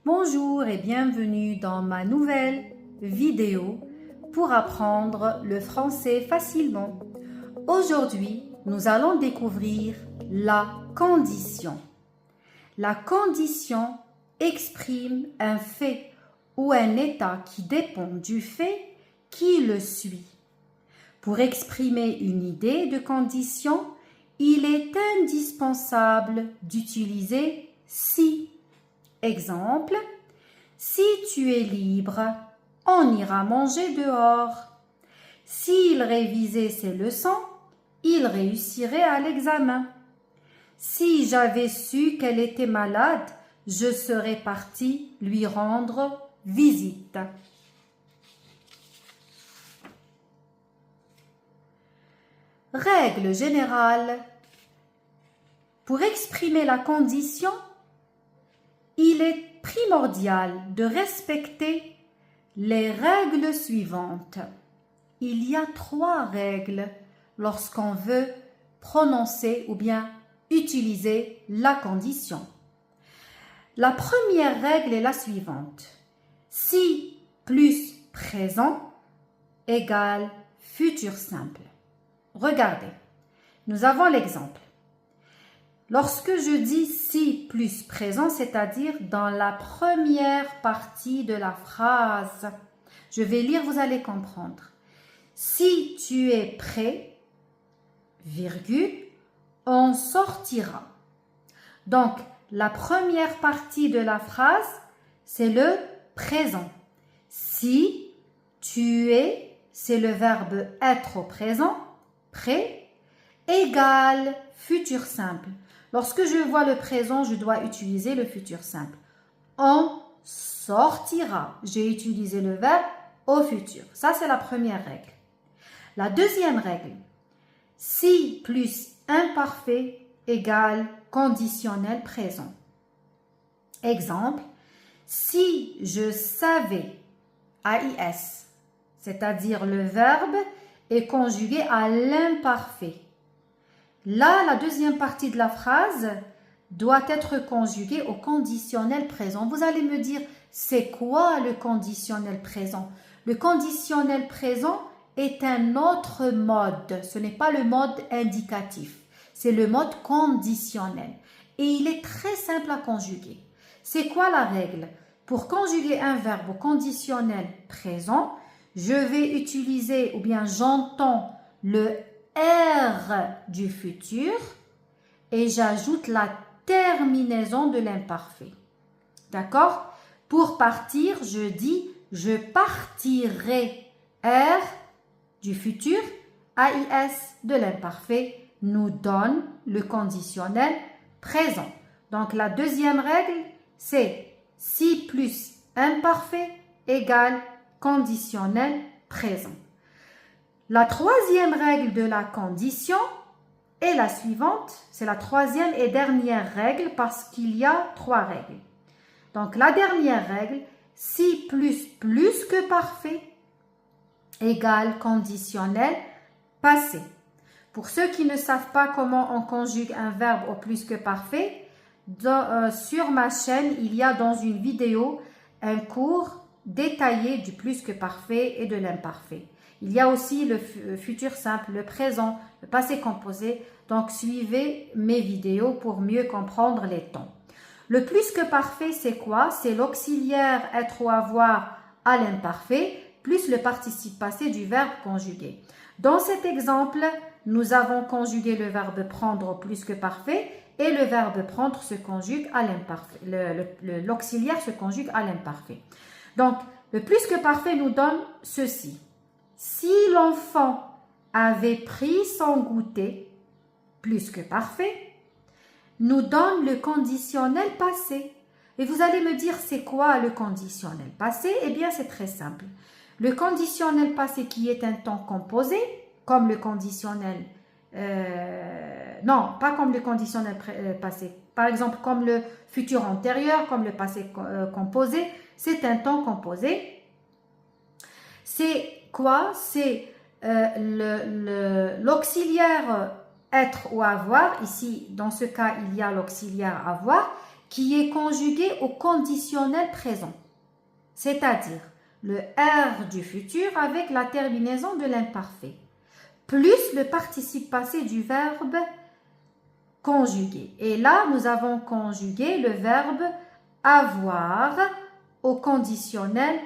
Bonjour et bienvenue dans ma nouvelle vidéo pour apprendre le français facilement. Aujourd'hui, nous allons découvrir la condition. La condition exprime un fait ou un état qui dépend du fait qui le suit. Pour exprimer une idée de condition, il est indispensable d'utiliser si. Exemple, si tu es libre, on ira manger dehors. S'il révisait ses leçons, il réussirait à l'examen. Si j'avais su qu'elle était malade, je serais partie lui rendre visite. Règle générale. Pour exprimer la condition, il est primordial de respecter les règles suivantes. Il y a 3 règles lorsqu'on veut prononcer ou bien utiliser la condition. La première règle est la suivante. Si plus présent égale futur simple. Regardez, nous avons l'exemple. Lorsque je dis si plus présent, c'est-à-dire dans la première partie de la phrase, je vais lire, vous allez comprendre. Si tu es prêt, virgule, on sortira. Donc, la première partie de la phrase, c'est le présent. Si tu es, c'est le verbe être au présent, prêt, égale futur simple. Lorsque je vois le présent, je dois utiliser le futur simple. On sortira. J'ai utilisé le verbe au futur. Ça, c'est la première règle. La deuxième règle, si plus imparfait égale conditionnel présent. Exemple, si je savais, AIS, c'est-à-dire le verbe est conjugué à l'imparfait. Là, la deuxième partie de la phrase doit être conjuguée au conditionnel présent. Vous allez me dire, c'est quoi le conditionnel présent? Le conditionnel présent est un autre mode. Ce n'est pas le mode indicatif. C'est le mode conditionnel. Et il est très simple à conjuguer. C'est quoi la règle? Pour conjuguer un verbe au conditionnel présent, je vais utiliser ou bien j'entends le R du futur et j'ajoute la terminaison de l'imparfait. D'accord? Pour partir, je dis je partirai. R du futur, AIS de l'imparfait nous donne le conditionnel présent. Donc la deuxième règle, c'est si plus imparfait égale conditionnel présent. La troisième règle de la condition est la suivante. C'est la troisième et dernière règle parce qu'il y a 3 règles. Donc, la dernière règle, si plus que parfait égale conditionnel passé. Pour ceux qui ne savent pas comment on conjugue un verbe au plus que parfait, sur ma chaîne, il y a dans une vidéo un cours détaillé du plus que parfait et de l'imparfait. Il y a aussi le futur simple, le présent, le passé composé. Donc, suivez mes vidéos pour mieux comprendre les temps. Le plus que parfait, c'est quoi? C'est l'auxiliaire être ou avoir à l'imparfait, plus le participe passé du verbe conjugué. Dans cet exemple, nous avons conjugué le verbe prendre au plus que parfait et le verbe prendre se conjugue à l'imparfait. L'auxiliaire se conjugue à l'imparfait. Donc, le plus que parfait nous donne ceci. Si l'enfant avait pris son goûter, plus que parfait, nous donne le conditionnel passé. Et vous allez me dire, c'est quoi le conditionnel passé? Eh bien, c'est très simple. Le conditionnel passé qui est un temps composé, comme le conditionnel... non, pas comme le conditionnel passé. Par exemple, comme le futur antérieur, comme le passé composé, c'est un temps composé. C'est quoi? C'est l'auxiliaire être ou avoir. Ici, dans ce cas, il y a l'auxiliaire avoir qui est conjugué au conditionnel présent, c'est-à-dire le R du futur avec la terminaison de l'imparfait, plus le participe passé du verbe conjugué. Et là, nous avons conjugué le verbe avoir au conditionnel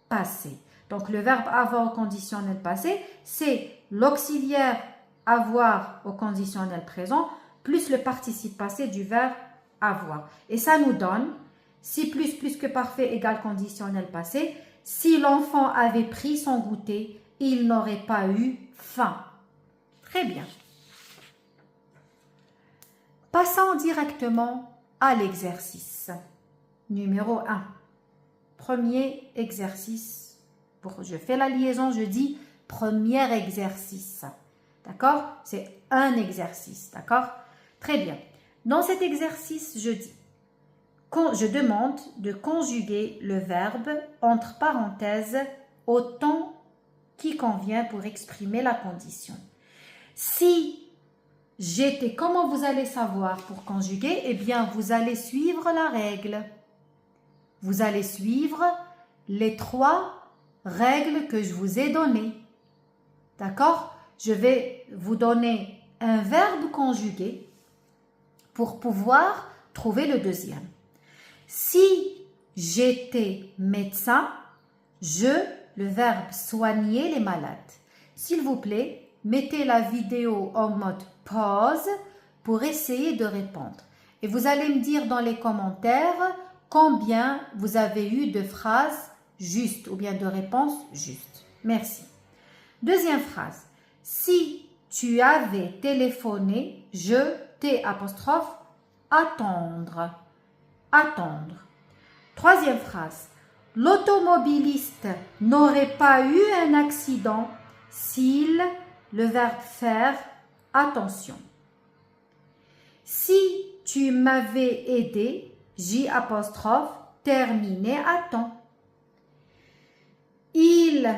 passé. Donc, le verbe avoir au conditionnel passé, c'est l'auxiliaire avoir au conditionnel présent plus le participe passé du verbe avoir. Et ça nous donne si plus que parfait égale conditionnel passé. Si l'enfant avait pris son goûter, il n'aurait pas eu faim. Très bien. Passons directement à l'exercice. Numéro 1. Premier exercice. Je fais la liaison, je dis premier exercice. D'accord? C'est un exercice. D'accord? Très bien. Dans cet exercice, je demande de conjuguer le verbe entre parenthèses au temps qui convient pour exprimer la condition. Si j'étais, comment vous allez savoir pour conjuguer? Eh bien, vous allez suivre la règle. Vous allez suivre les 3 règles que je vous ai données. D'accord? Je vais vous donner un verbe conjugué pour pouvoir trouver le deuxième. Si j'étais médecin, le verbe soigner les malades. S'il vous plaît, mettez la vidéo en mode pause pour essayer de répondre. Et vous allez me dire dans les commentaires combien vous avez eu de phrases justes ou bien de réponses justes. Merci. Deuxième phrase. Si tu avais téléphoné, attendre. Attendre. Troisième phrase. L'automobiliste n'aurait pas eu un accident s'il, le verbe faire, attention. Si tu m'avais aidé, terminé à temps. Il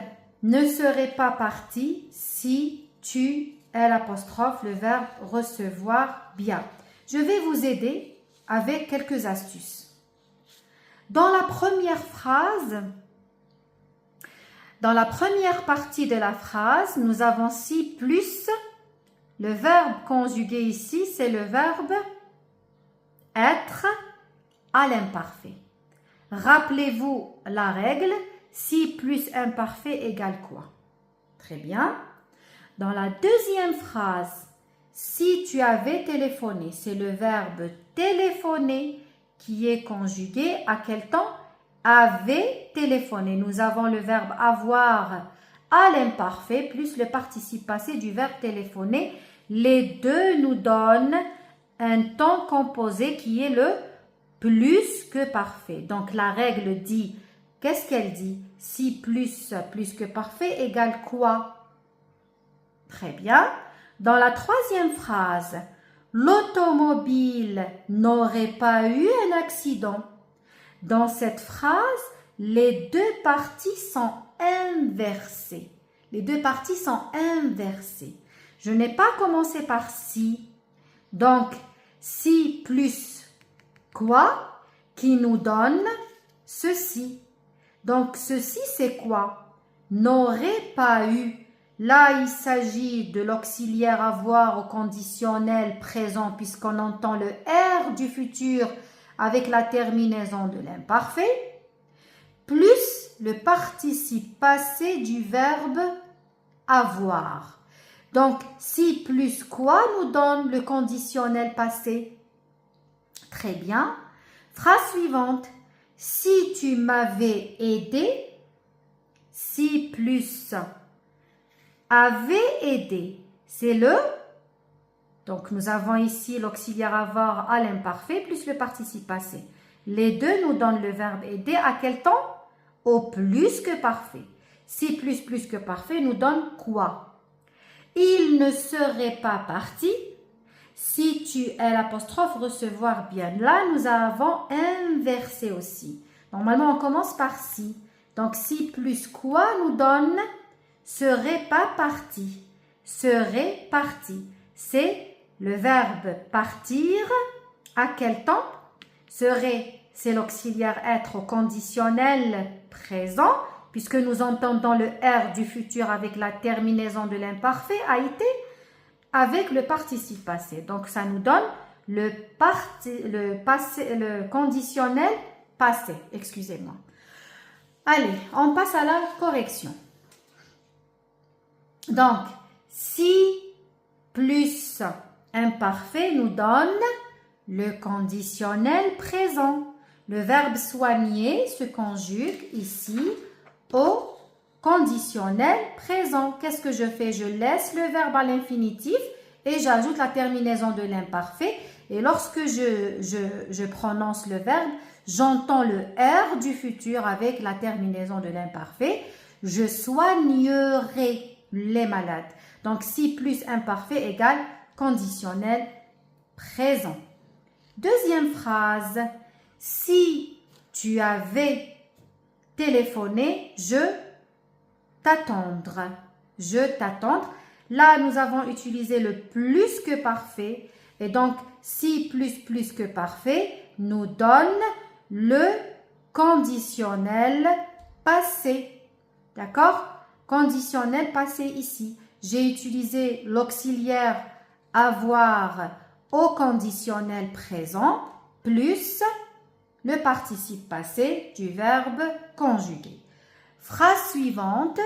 ne serait pas parti si tu, le verbe recevoir bien. Je vais vous aider avec quelques astuces. Dans la première partie de la phrase, nous avons si plus. Le verbe conjugué ici, c'est le verbe être à l'imparfait. Rappelez-vous la règle, si plus imparfait égale quoi? Très bien. Dans la deuxième phrase, si tu avais téléphoné, c'est le verbe téléphoner qui est conjugué à quel temps? Avait téléphoné. Nous avons le verbe avoir à l'imparfait plus le participe passé du verbe téléphoner. Les deux nous donnent un temps composé qui est le plus que parfait. Donc la règle dit, qu'est-ce qu'elle dit? Si plus que parfait égale quoi? Très bien. Dans la troisième phrase, l'automobile n'aurait pas eu un accident. Dans cette phrase, les deux parties sont inversées. Les deux parties sont inversées. Je n'ai pas commencé par si. Donc, si plus quoi qui nous donne ceci. Donc, ceci, c'est quoi? N'aurait pas eu. Là, il s'agit de l'auxiliaire avoir au conditionnel présent puisqu'on entend le R du futur avec la terminaison de l'imparfait, plus le participe passé du verbe avoir. Donc, si plus quoi nous donne le conditionnel passé? Très bien. Phrase suivante. Si tu m'avais aidé, si plus avait aidé, c'est le. Donc, nous avons ici l'auxiliaire avoir à l'imparfait plus le participe passé. Les deux nous donnent le verbe aider à quel temps? Au plus que parfait. Si plus que parfait nous donne quoi? Il ne serait pas parti si tu recevoir bien. Là, nous avons inversé aussi. Normalement, on commence par si. Donc, si plus quoi nous donne serait pas parti. Serait parti. C'est le verbe partir à quel temps? serait, c'est l'auxiliaire être au conditionnel présent, puisque nous entendons le R du futur avec la terminaison de l'imparfait, a été avec le participe passé. Donc, ça nous donne le conditionnel passé. Excusez-moi. Allez, on passe à la correction. Donc, si plus imparfait nous donne le conditionnel présent. Le verbe soigner se conjugue ici au conditionnel présent. Qu'est-ce que je fais? Je laisse le verbe à l'infinitif et j'ajoute la terminaison de l'imparfait. Et lorsque je prononce le verbe, j'entends le R du futur avec la terminaison de l'imparfait. Je soignerai les malades. Donc, si plus imparfait égale conditionnel présent. Deuxième phrase. Si tu avais téléphoné, je t'attendre. Je t'attendre. Là, nous avons utilisé le plus que parfait. Et donc, si plus que parfait nous donne le conditionnel passé. D'accord? Conditionnel passé ici. J'ai utilisé l'auxiliaire avoir au conditionnel présent plus le participe passé du verbe conjugué. Phrase suivante.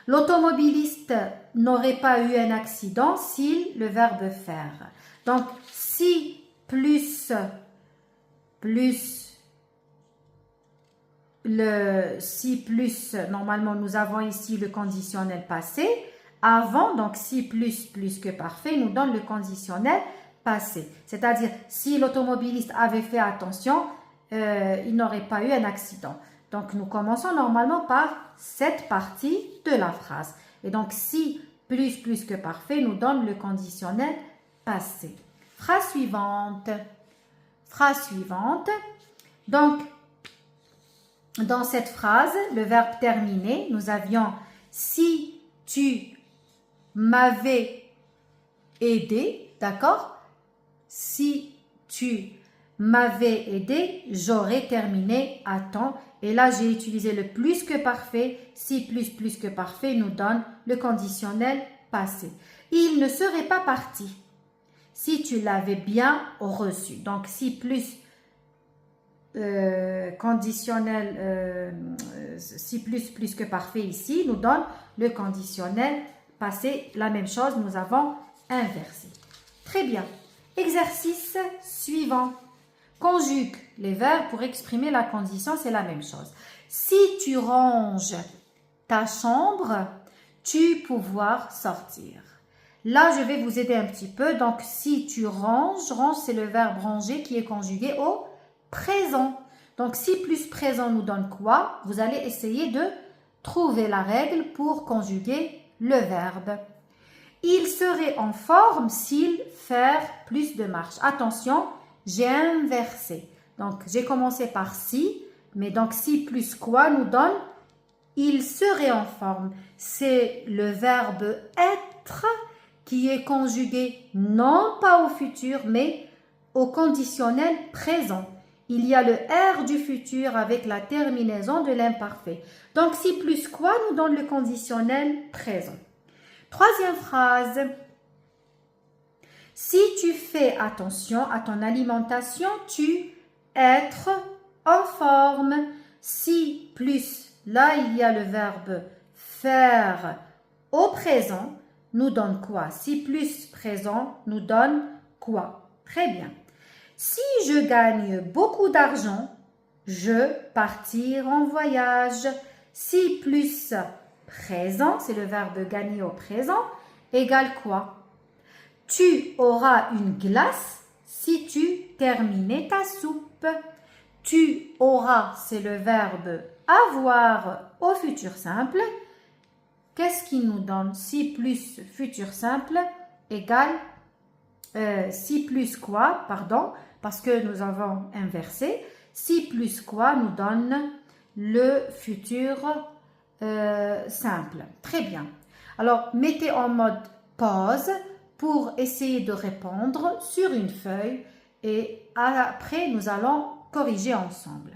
L'automobiliste n'aurait pas eu un accident si le verbe faire. Donc, si plus normalement nous avons ici le conditionnel passé. Avant, donc si plus que parfait nous donne le conditionnel passé. C'est-à-dire, si l'automobiliste avait fait attention, il n'aurait pas eu un accident. Donc, nous commençons normalement par cette partie de la phrase. Et donc, si plus que parfait nous donne le conditionnel passé. Phrase suivante. Phrase suivante. Donc, dans cette phrase, le verbe terminé, nous avions si tu m'avais aidé, d'accord? Si tu m'avais aidé, j'aurais terminé à temps. Et là, j'ai utilisé le plus que parfait. Si plus que parfait nous donne le conditionnel passé. Il ne serait pas parti si tu l'avais bien reçu. Donc, si plus conditionnel, si plus que parfait ici nous donne le conditionnel passé. La même chose, nous avons inversé. Très bien. Exercice suivant. Conjugue les verbes pour exprimer la condition, c'est la même chose. Si tu ranges ta chambre, tu pouvoir sortir. Là, je vais vous aider un petit peu. Donc, si tu ranges, range, c'est le verbe ranger qui est conjugué au présent. Donc, si plus présent nous donne quoi? Vous allez essayer de trouver la règle pour conjuguer le verbe. Il serait en forme s'il faire plus de marche. Attention, j'ai inversé. Donc, j'ai commencé par si, mais donc si plus quoi nous donne il serait en forme. C'est le verbe être qui est conjugué non pas au futur, mais au conditionnel présent. Il y a le R du futur avec la terminaison de l'imparfait. Donc, si plus quoi nous donne le conditionnel présent. Troisième phrase. Si tu fais attention à ton alimentation, tu être en forme. Si plus, là il y a le verbe faire au présent, nous donne quoi? Si plus présent nous donne quoi? Très bien. Si je gagne beaucoup d'argent, je partir en voyage. Si plus présent, c'est le verbe gagner au présent, égale quoi? Tu auras une glace si tu terminais ta soupe. Tu auras, c'est le verbe avoir au futur simple. Qu'est-ce qui nous donne? Si plus futur simple égale si plus quoi, pardon, parce que nous avons inversé. Si plus quoi nous donne le futur simple. Très bien. Alors, mettez en mode pause pour essayer de répondre sur une feuille et après nous allons corriger ensemble.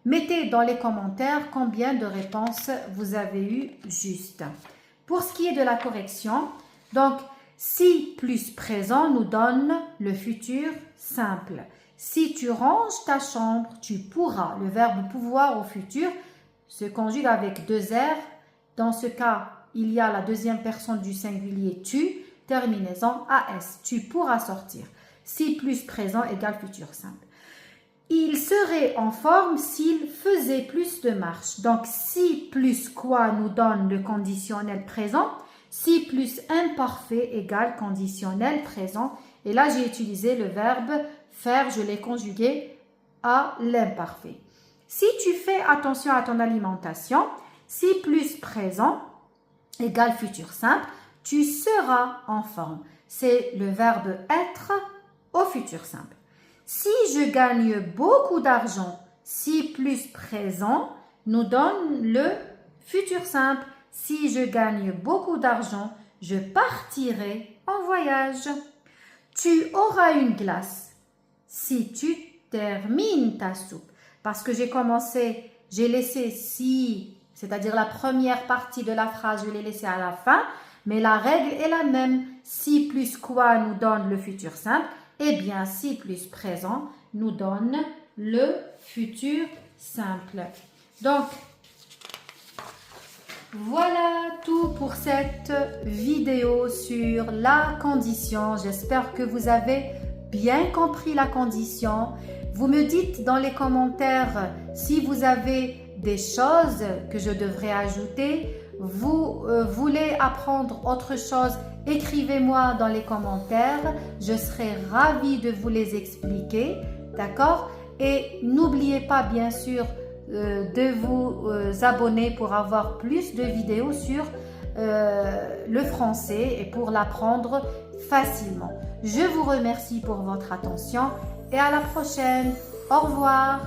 Mettez dans les commentaires combien de réponses vous avez eu juste. Pour ce qui est de la correction, donc si plus présent nous donne le futur simple. Si tu ranges ta chambre, tu pourras. Le verbe pouvoir au futur se conjugue avec deux R. Dans ce cas, il y a la deuxième personne du singulier tu, terminaison AS. Tu pourras sortir. Si plus présent égale futur simple. Il serait en forme s'il faisait plus de marche. Donc, si plus quoi nous donne le conditionnel présent. Si plus imparfait égale conditionnel présent. Et là, j'ai utilisé le verbe faire, je l'ai conjugué à l'imparfait. Si tu fais attention à ton alimentation, si plus présent égale futur simple, tu seras en forme. C'est le verbe être au futur simple. Si je gagne beaucoup d'argent, si plus présent nous donne le futur simple. Si je gagne beaucoup d'argent, je partirai en voyage. Tu auras une glace si tu termines ta soupe. Parce que j'ai laissé si, c'est-à-dire la première partie de la phrase, je l'ai laissée à la fin. Mais la règle est la même. Si plus quoi nous donne le futur simple. Eh bien, si plus présent nous donne le futur simple. Donc, voilà tout pour cette vidéo sur la condition. J'espère que vous avez bien compris la condition. Vous me dites dans les commentaires si vous avez des choses que je devrais ajouter. Vous voulez apprendre autre chose, écrivez-moi dans les commentaires. Je serai ravie de vous les expliquer. D'accord? Et n'oubliez pas bien sûr de vous abonner pour avoir plus de vidéos sur le français et pour l'apprendre facilement. Je vous remercie pour votre attention et à la prochaine. Au revoir.